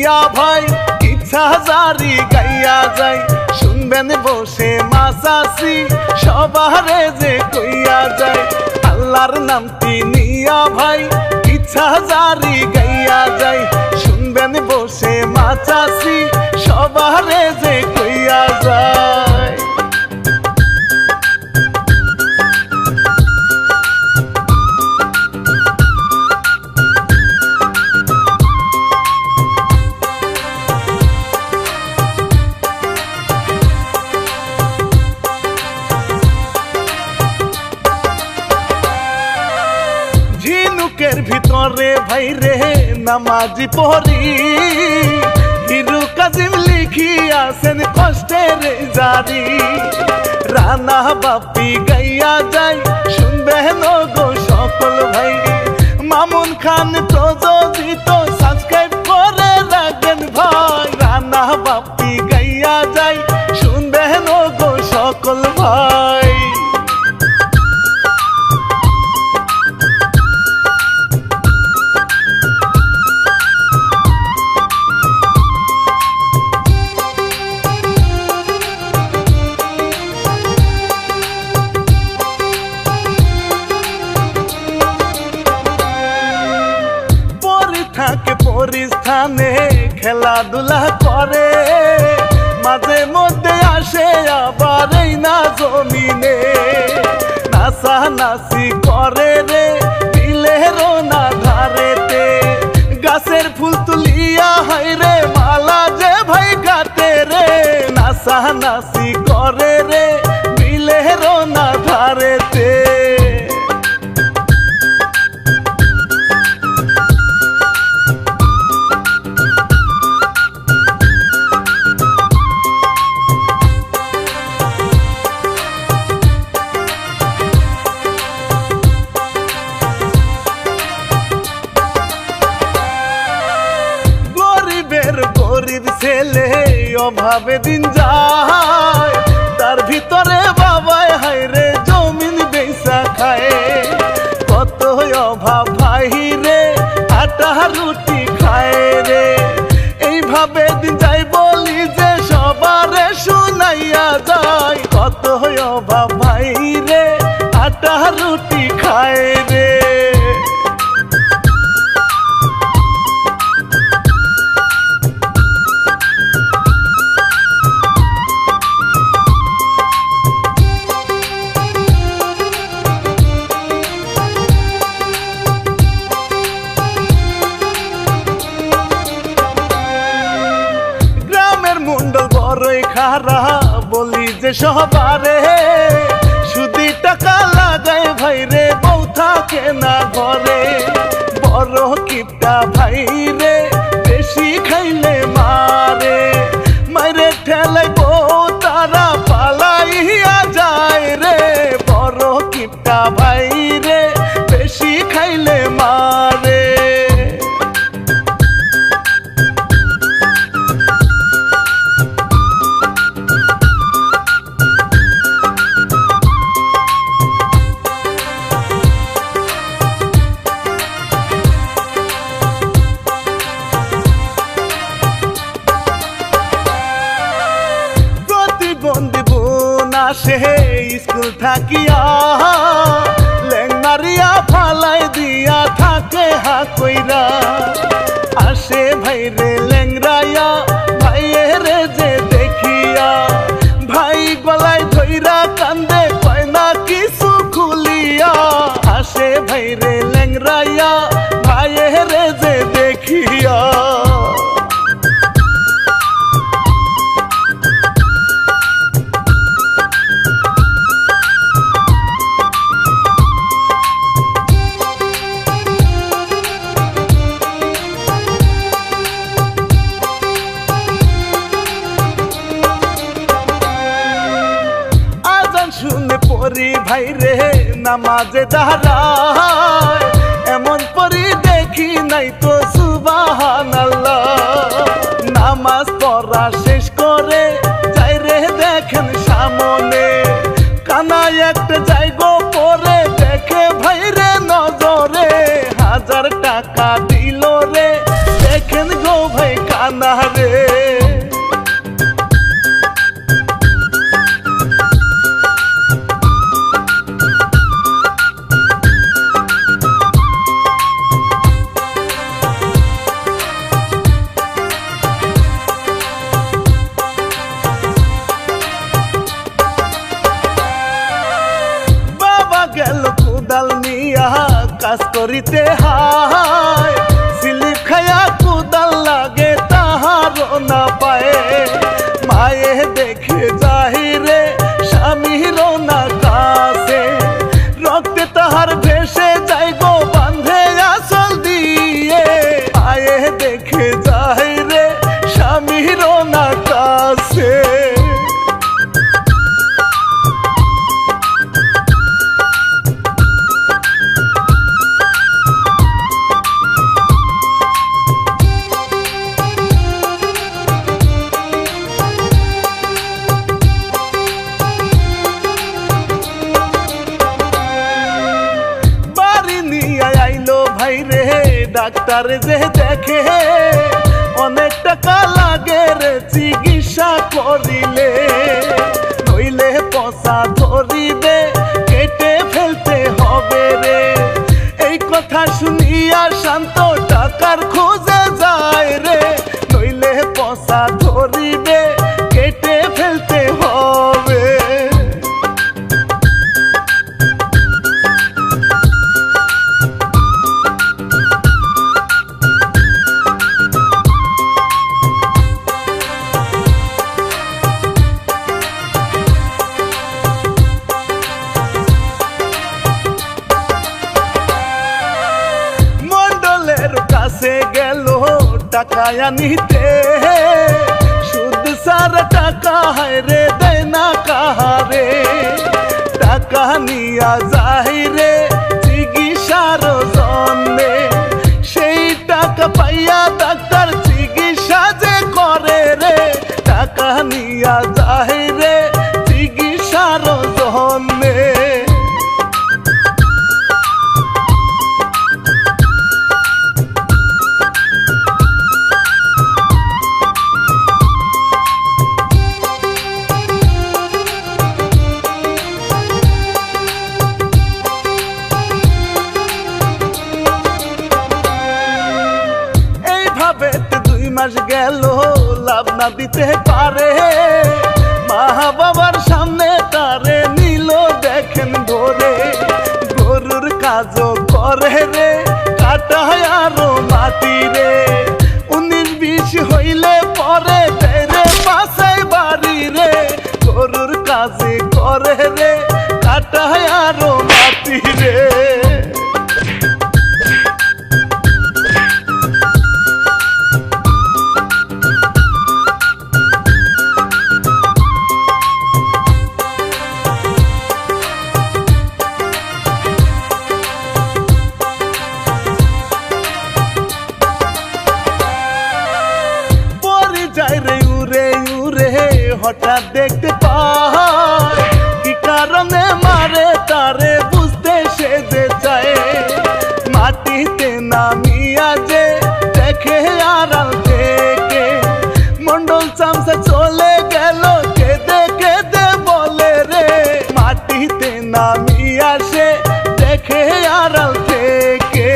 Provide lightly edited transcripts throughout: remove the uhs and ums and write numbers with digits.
নিয়া ভাই ইচ্ছা জারি গাইয়া যাই শুনবেন বসে মা চাচি সবারে যে কইয়া যায় আল্লাহর নামটি নিয়া ভাই ইচ্ছা জারি গাইয়া যাই শুনবেন বসে মা চাচি সবারে যে কইয়া যায়। ঝিনুকের ভিতরে ভাই রে নামাজি পড়ি হিরু কাজিম লিখিয়াছেন কষ্টের জারি রানা বাপি গাইয়া যায় শুনবেন গো সকল ভাই মামুন খান প্রযোজিত সাবস্ক্রাইব করে রাখবেন ভাই রানা বাপি গাইয়া যায় শুনবেন গো সকল ভাই। থাকে পরিস্থানে খেলাধুলা করে মাঝে মধ্যে আসে আবার এই না জমিনে নাচা নাচি করে রে বিলের না ধারেতে গাছের ফুল তুলিয়া হাই রে মালা যে ভাই গাতে রে নাচা নাচি করে রে বিলের না ধারেতে। গরিব ছেলে অভাবে দিন যায় তার ভিতরে বাবাই হাইরে জমিন বেচা খায় কত অভাব ভাই রে আটা রুটি খায় রে এইভাবে দিন যাই বলি যে সবারে শুনাইয়া যায় কত অভাব ভাই রে আটা রুটি খায় রে। বড়ই খারা বলি যে সবারে সুদি টাকা লাগায় ভাই রে বউ থাকে না ঘরে বড় কিপটা ভাই রে বেশি খাইলে মারে মাইরে ঠেলাই বউ তারা পালাইয়া যায় রে বড় কিপটা ভাই রে বেশি খাইলে মারে। সে স্কুল থাকিয়া লেঙ্গারিয়া ফালাই দিয়া থাকে হা কইরা আসে ভাই রে লেংরাইয়া ভাইয়ে রে যে দেখিয়া ভাই গলায় ধইরা কান্দে কয় না কিছু খুলিয়া আসে ভাই রে লেংরাইয়া ভাইয়ে রে যে দেখিয়া। শুনে পড়ি ভাই রে নামাজে দাঁড়ায় এমন পড়ি দেখি নাই তো সুবহানাল্লাহ নামাজ পড়া শেষ করে যাই রে দেখেন সামনে কানায় একটা জায়গা পরে দেখে ভাই রে নজরে 1000 টাকা দিল রে দেখেন গো ভাই কান বাহানা রে। গেল কুদাল নিয়া কাজ করিতে হায়, সিলিপ খায়া কুদাল লাগে তাহারও না পায়ে। মায়ে দেখে যাহিরে স্বামীরও না কাছে, রক্তে তাহার ভেসে যাই গো বান্ধে আঁচল দিয়ে। মায়ে দেখে যাহিরে স্বামীরও না কাছে। ডাক্তার যে দেখে অনেক টাকা লাগে রে চিকিৎসা করিলে, নইলে পচা ধরিবে কেটে ফেলতে হবে রে। এই কথা শুনিয়া শান্ত টাকার খোঁজে যায় রে, নইলে পচা ধরিবে কেটে ফেলতে হবে। কাছে গেল টাকা আনিতে, সুদ সার টাকা হায় রে দেয় না কাহারে। টাকা নিয়া যাই রে চিকিৎসার জন্যে, সেই টাকা পাইয়া ডাক্তার চিকিৎসা যে করে রে। টাকা নিয়া যাই রে চিকিৎসার জন্যে। মাস গেল লাভ না দিতে পারে, মা বাবার সামনে তারে নিল দেখেন ধরে। গরুর কাজও করে রে কাটায় আরো মাটি রে, 19-20 হইলে পরে তেরে পাশে বাড়ি রে। গরুর কাজে করে রে কাটায় আরো মাটি রে। হঠাৎ দেখতে পায় কি কারণে মারে তারে বুঝতে সে যে চায়। মাটিতে নামিয়া যে দেখে আড়াল থেকে, মন্ডল চামচা চলে গেল কেঁদে কেঁদে বলে রে। মাটিতে নামিয়া সে দেখে আড়াল থেকে।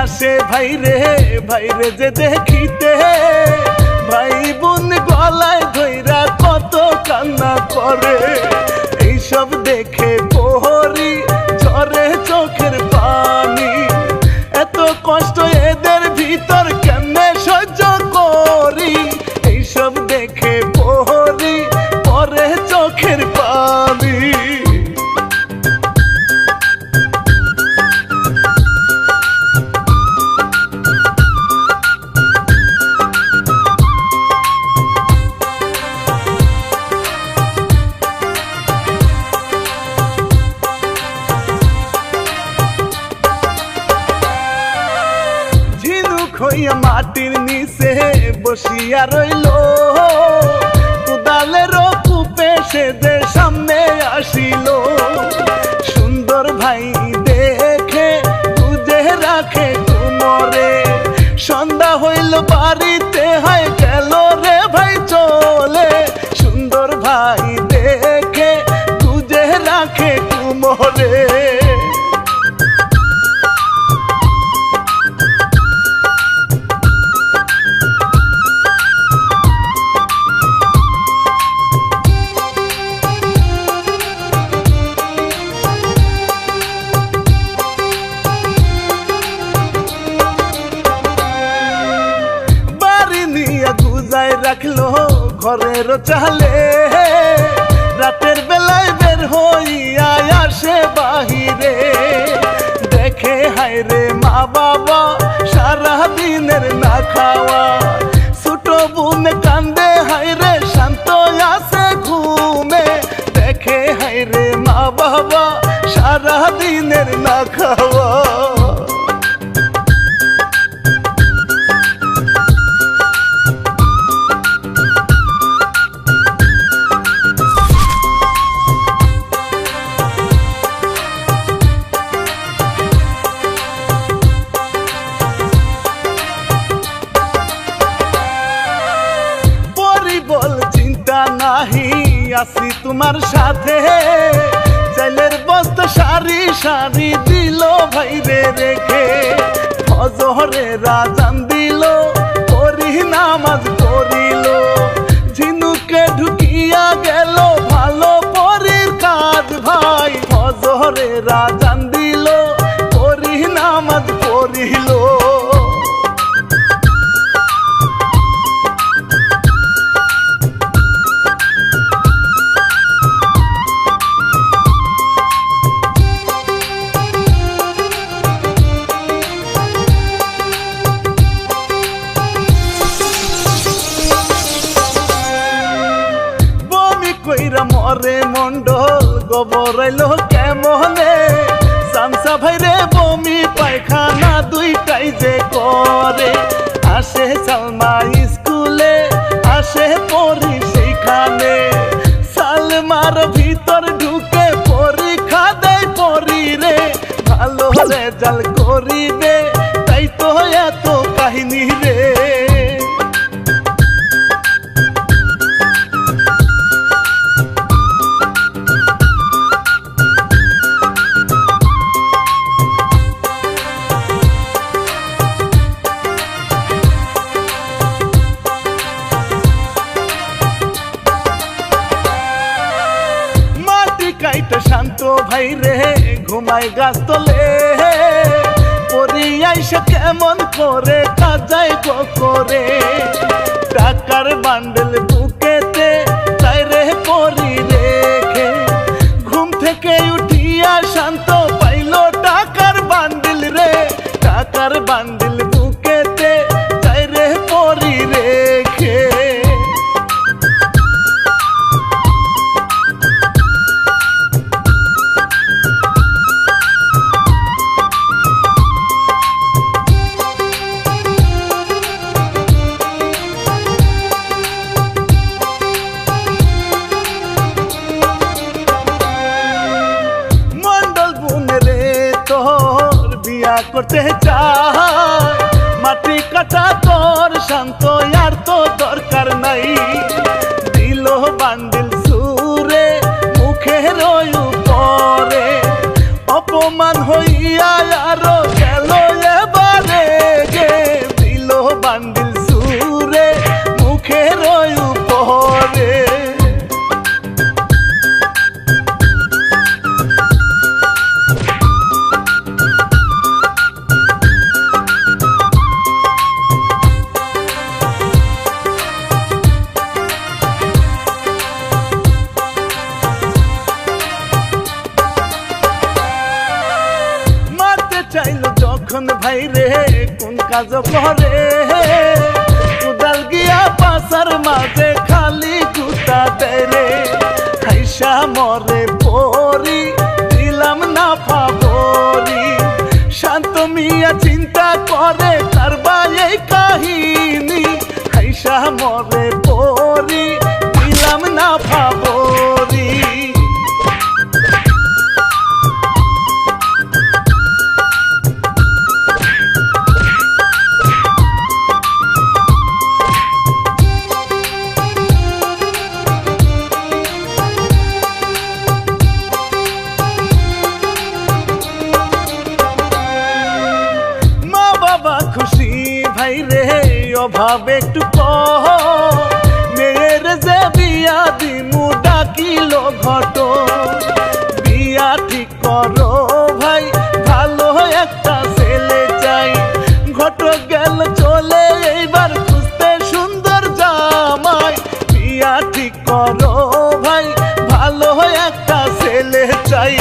আসে ভাইরে ভাইরে যে দেখিতে, ভাই বোন গলায় ধইরা কত কান্না করে। এইসব দেখে প্রহরী ঝরে চোখের পানি, এত কষ্ট এদের ভিতর কেমনে সহ্য করি। এইসব দেখে প্রহরী পরে চোখের পানি। লইয়া মাটির নিচে বসিয়া রইল কোদালের কূপে সে যে সামনে আসিল সুন্দর ভাই দেখে খুঁজে রাখে কুমরে সন্ধ্যা হইল বাড়িতে হয় গেল রে ভাই চলে সুন্দর ভাই দেখে খুঁজে রাখে কুমরে গুজায় রাখলো ঘরের চালে রাতের বেলায় বের হইয়া আসে বাহিরে দেখে হায় রে মা বাবা সারা দিনের না খাওয়া ছোট বোন কান্দে হায় রে শান্ত আছে ঘুমে দেখে হায় রে মা বাবা সারা দিনের না খাওয়া নাহি আসি তোমার সাথে জেলের বস্তা সারি সারি দিল ভাইরে রেখে ফজরে রাজান দিল পরি নামাজ পড়িল ঝিনুকে ঢুকিয়া গেল ভালো পরির কাজ ভাই ফজরে রাজান দিল পরি নামাজ পড়িল মরে মন্ডল গোবরাইল কেমনে সামসা ভাইরে বমি পায়খানা দুইটাই যে করে আসে সালমা স্কুলে আসে পড়ি সেইখানে সালমার ভিতর ঢুকে পরীক্ষা দেয় পড়ি রে ভালো রেজাল্ট করিবে তাই তো এত কাহিনী রে শান্ত ভাই রে ঘুমায় গাছ তলে পরি আইসা কেমন করে কাজাই গো করে টাকার বান্ডেল বুকেতে তাই রে পরি রেখে ঘুম থেকে উঠিয়া শান্ত পাইল টাকার বান্ডেল রে টাকার বান্ডেল বুকেতে তাই রে পরি রেখে করতে চায় মাটি কাটা তোর শান্ত আর তো দরকার নাই দিল বান্ডিল সুরে মুখের উপরে অপমান হইয়া আরো গেল এবারে গে দিল বান্ডিল সুরে মুখের উপরে চাইলো যখন ভাই রে কোন কাজ করে কোদাল গিয়া পাশার মাঝে খালি গুতা দেয় রে হাইসা মরে পরি দিলাম না ফাবরি শান্ত মিয়া চিন্তা করে তার বাই ভাই রে অভাব একটু কহ, মেয়ের যে বিয়া দিমু ডাকিল ঘট, বিয়া ঠিক করো ভাই ভালো একটা ছেলে চাই, ঘটক গেল চলে এইবার খুঁজতে সুন্দর জামাই, বিয়া ঠিক করো ভাই ভালো একটা ছেলে চাই।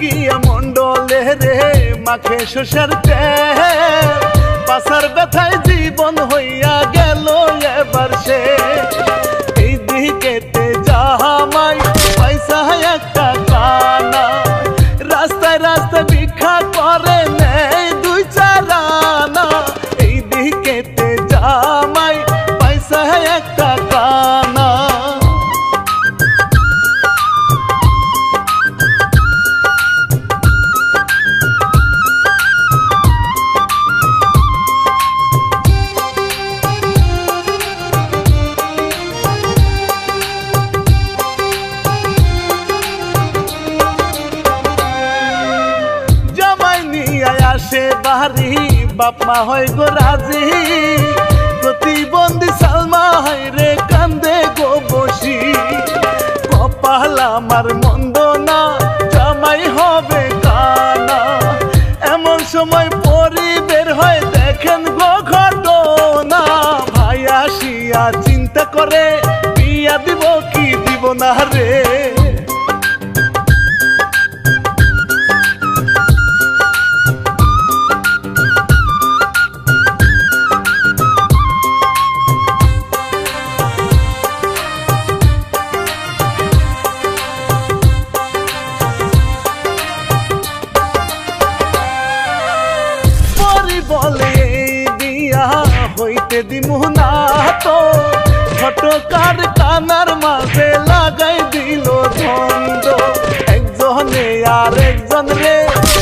গিয়া মন্ডলে রে মাখে শোষার তেল, পাশার ব্যথায় জীবন হইয়া গেল এবার সে, এই দিকেতে জামাই পয়সা একটা কানা, রাস্তায় রাস্তায় ভিক্ষা করে নেই দুই চার আনা, এই দিকেতে জামাই পয়সা একটা কানা। আসে বাড়ি বাপ মা হয় গো রাজি, প্রতিবন্ধী সালমা হয় রে কান্দে গো বসি, কপাল আমার মন্দ না জামাই হবে কানা, এমন সময় পরি বের হয় দেখেন গো ঘটনা, ভাই আসিয়া চিন্তা করে বিয়া দিব কি দিব না রে, বলে বিয়া হইতে দিমু না তো, ঘটকার কানার মাঝে লাগাই দিল ধন্দ, একজনে আর একজন রে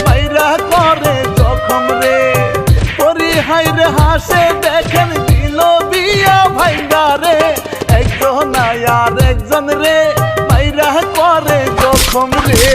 মাইরা করে জখম রে, পরি হাইরে হাসে দেখেন দিল বিয়া ভাইঙ্গা রে, একজন আর একজন রে মাইরা করে জখম রে।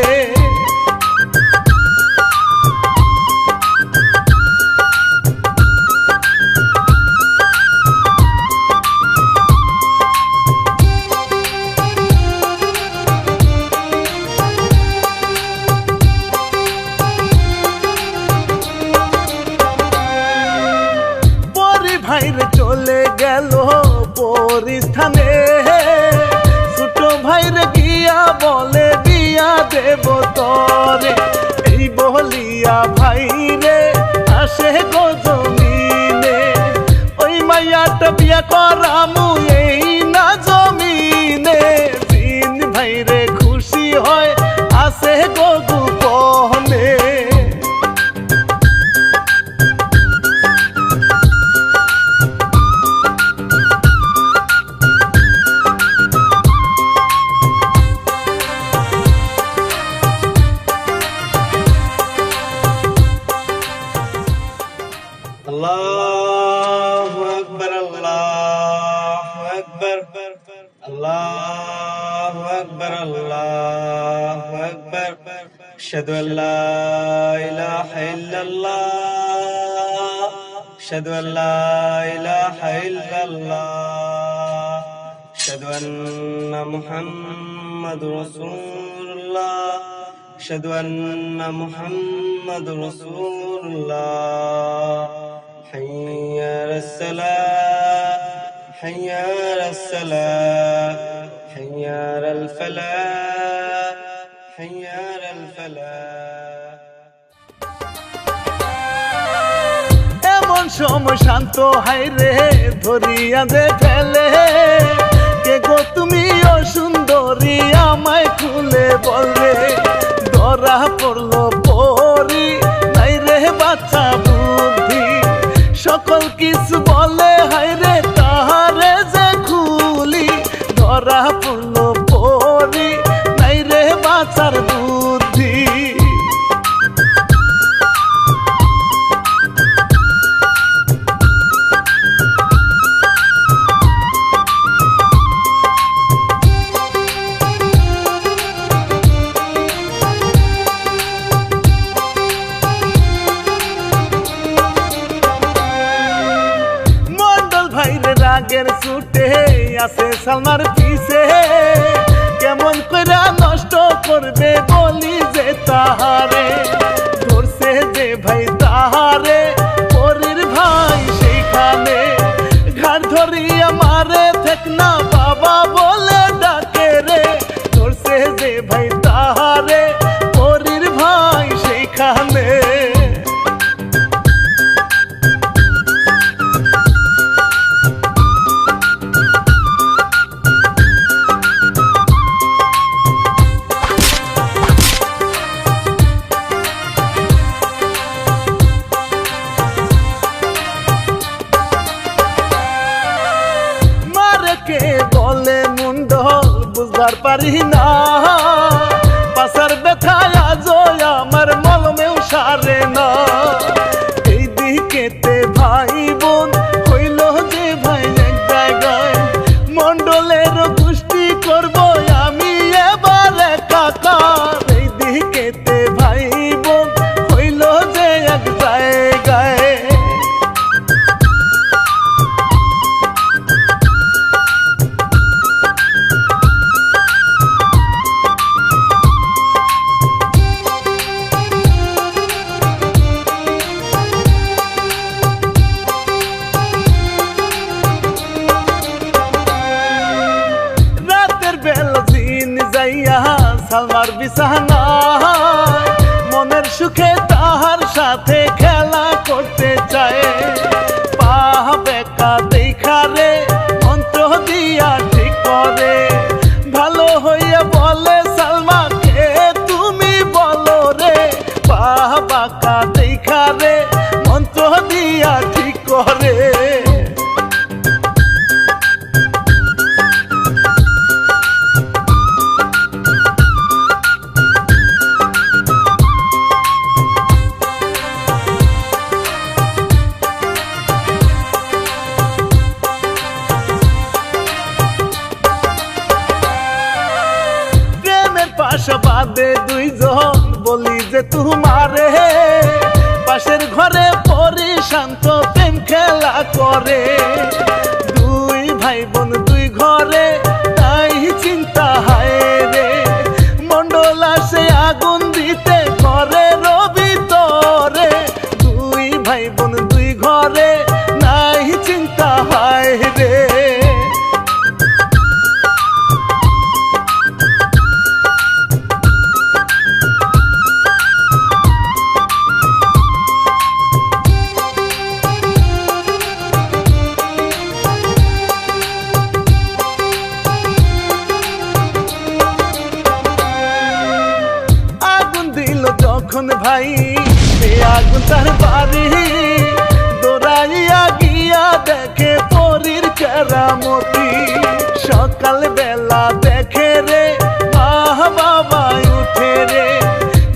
ভাইরে চলে গেল পরিস্থানে, ছোট ভাইরে গিয়া বলে বিয়া দেব তরে, এই বলিয়া ভাইরে আসে গো জমিনে, ওই মাইয়াটা বিয়া করামু এই না জমিনে, দিন ভাইরে খুশি হয় আসে গো গোপনে। আল্লাহু আকবার, আল্লাহু আকবার, আল্লাহু আকবার, আল্লাহু আকবার, আশহাদু আল্লা ইলাহা ইল্লাল্লাহ, আশহাদু আল্লা ইলাহা ইল্লাল্লাহ, আশহাদু আন্না মুহাম্মাদুর রাসূলুল্লাহ, আশহাদু আন্না মুহাম্মাদুর রাসূলুল্লাহ। حي على الصلاة، حي على الصلاة، حي على الفلاح، حي على الفلاح। এমন সময় শান্ত হাই রে ধরিয়া দে ফেলে, কে গো তুমি ও সুন্দরী আমায় খুলে বলবে, ধরা পড়লো পরি নাই রে বাচ্চা বুদ্ধি, সকল কিছু বলে হাইরে তাহারে যে খুলি, ধরা পড়লো পরি নাই রে বাঁচার বুদ্ধি। সালমার পিছে কেমন কইরা নষ্ট করবে বলি যে তাহারে ধরছে যে ভাই তাহারে পরের ভাই সেইখানে ঘাড় ধরিয়া মারে থেক না বাবা বলে ডাকে রে ধরছে যে ভাই তাহারে পরের ভাই সেইখানে কে বলে মুন্ডল বুঝবার পারি না পাশার ব্যথায় আজও আমার মলমেও সারে না এই দিকেতে ভাই বোন হইল যে ভাই এক জায়গায় মন্ডলের গোষ্ঠী করব আমি এবার একাকার এই দিকেতে ভাই বোন হইল যে এক জায়গায় সালমার বিছানা মনের সুখে তাহার সাথে খেলা করতে চায় পা বেকা দেখা রে মন্ত্র দিয়া ঠিক করে ভালো হইয়া বলে সালমাকে তুমি বলো রে পা বাঁকা দেখা রে মন্ত্র দিয়া ঠিক করে বাদে দুইজন বলি যে তোমারে পাশের ঘরে পরি শান্ত প্রেম খেলা করে দুই ভাই বোন দুই ঘরে তাই চিন্তা হায় রে মন্ডল আসে আগুন দিতে ঘরে ভিতরে দুই ভাই বোন দুই ঘরে নাই চিন্তা হায় রে যখন ভাই সে আগুন তার বাড়ি দৌড়াইয়া গিয়া দেখে পরীর কেরামতি সকাল বেলা দেখে রে বাবা উঠে রে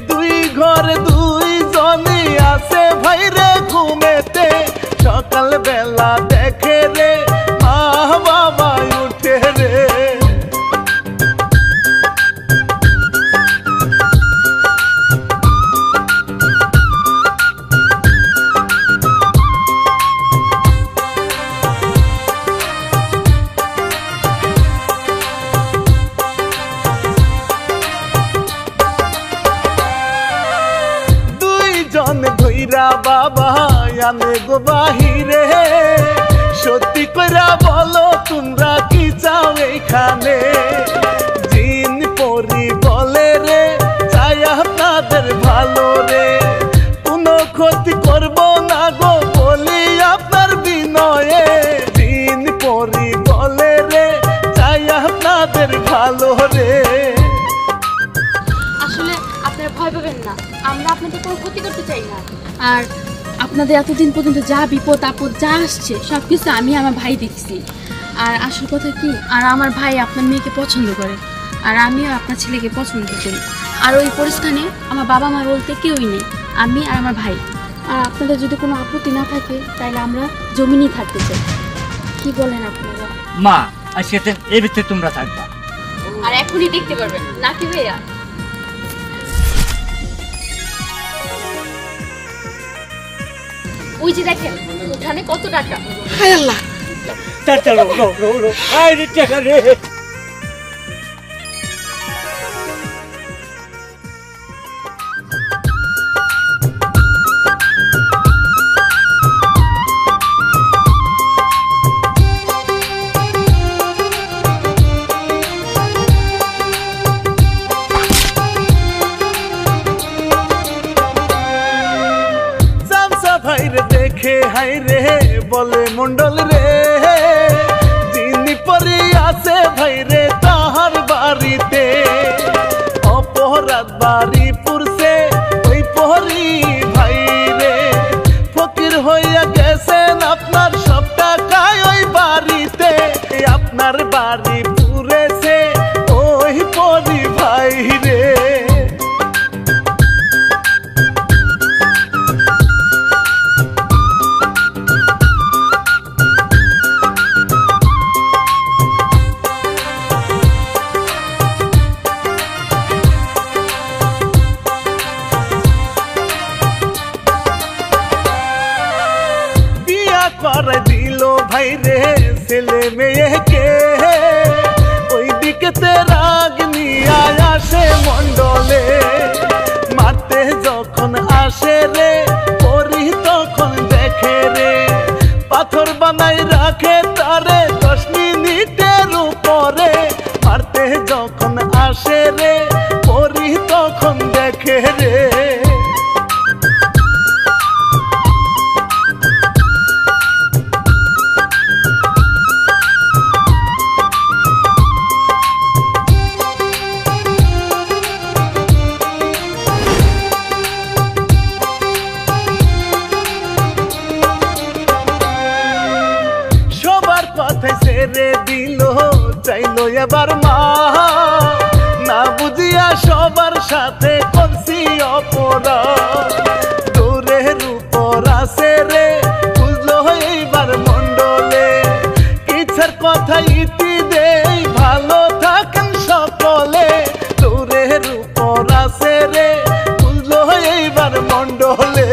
দুই ঘরে দুই জনই আছে ভাই রে ঘুমেতে সকাল বেলা দেখে রে বাবা উঠে রে ধইরা বাবা আনে গো বাহিরে সত্যি কইরা বলো তোমরা কি চাও এইখানে জিন পরি বলে রে চাই আপনাদের ভালো রে কোনো ক্ষতি করব না গো বলি আপনার বিনয়ে জিন পরি বলে রে চাই আপনাদের ভালো রে আসলে আপনারা ভয় পাবেন না আমরা আপনাদের কোনো ক্ষতি করতে চাই না আর আপনাদের এতদিন পর্যন্ত যা বিপদ আপদ যা আসছে সব কিছু আমি আমার ভাই দেখছি আর আসল কথা কি আর আমার ভাই আপনার মেয়েকে পছন্দ করে আর আমিও আপনার ছেলেকে পছন্দ করি আর ওই পরিস্থানে আমার বাবা মা বলতে কেউই নেই আমি আর আমার ভাই আর আপনাদের যদি কোনো আপত্তি না থাকে তাহলে আমরা জমিনেই থাকতে চাই কি বলেন আপনারা মা আজকে এই ভিতরে তোমরা থাকবা আর এখনই দেখতে পারবেন নাকি ভাইয়া ওই যে দেখেন উঠানে কত টাকা হায় আল্লাহ চলো আরে টাকা রে। জামসা ভাইরে দেখে হাই রে বলে মন্ডল রে, যিনি পরি আছে ভাইরে তাহার বাড়িতে, অপরাধ বাড়ি পুরছে ওই পরি ভাইরে, ফকির হইয়া গেছেন আপনার সব টাকায় ওই বাড়িতে, আপনার বাড়ি পুরেছে ওই পরি ভাইরে। করে দিল ভাই রে ছেলে মেয়েকে, ওই দিকেতে রাগ নিয়ে আসে মন্ডলে, মারতে যখন আসে রে পরি তখন দেখে রে, পাথর বানাই রাখে তারে 10 মিনিটের উপরে, মারতে যখন আসে রে পরি তখন দেখে রে। কথায় ছেড়ে দিল চাইলো এবার মা, না বুঝিয়া সবার সাথে করছি অপরাধ, দূরের উপর আছে রে বুঝলো এইবার মন্ডলে, ইচ্ছার কথা ইতি দেই ভালো থাকেন সকলে, দূরের উপর আছে রে বুঝলো এইবার মন্ডলে।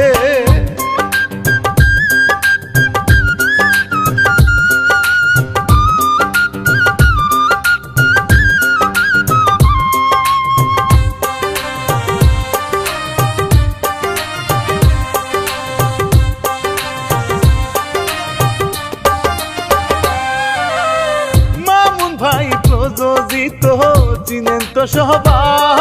ভাই প্রযোজিত চিনেন তো সবাই,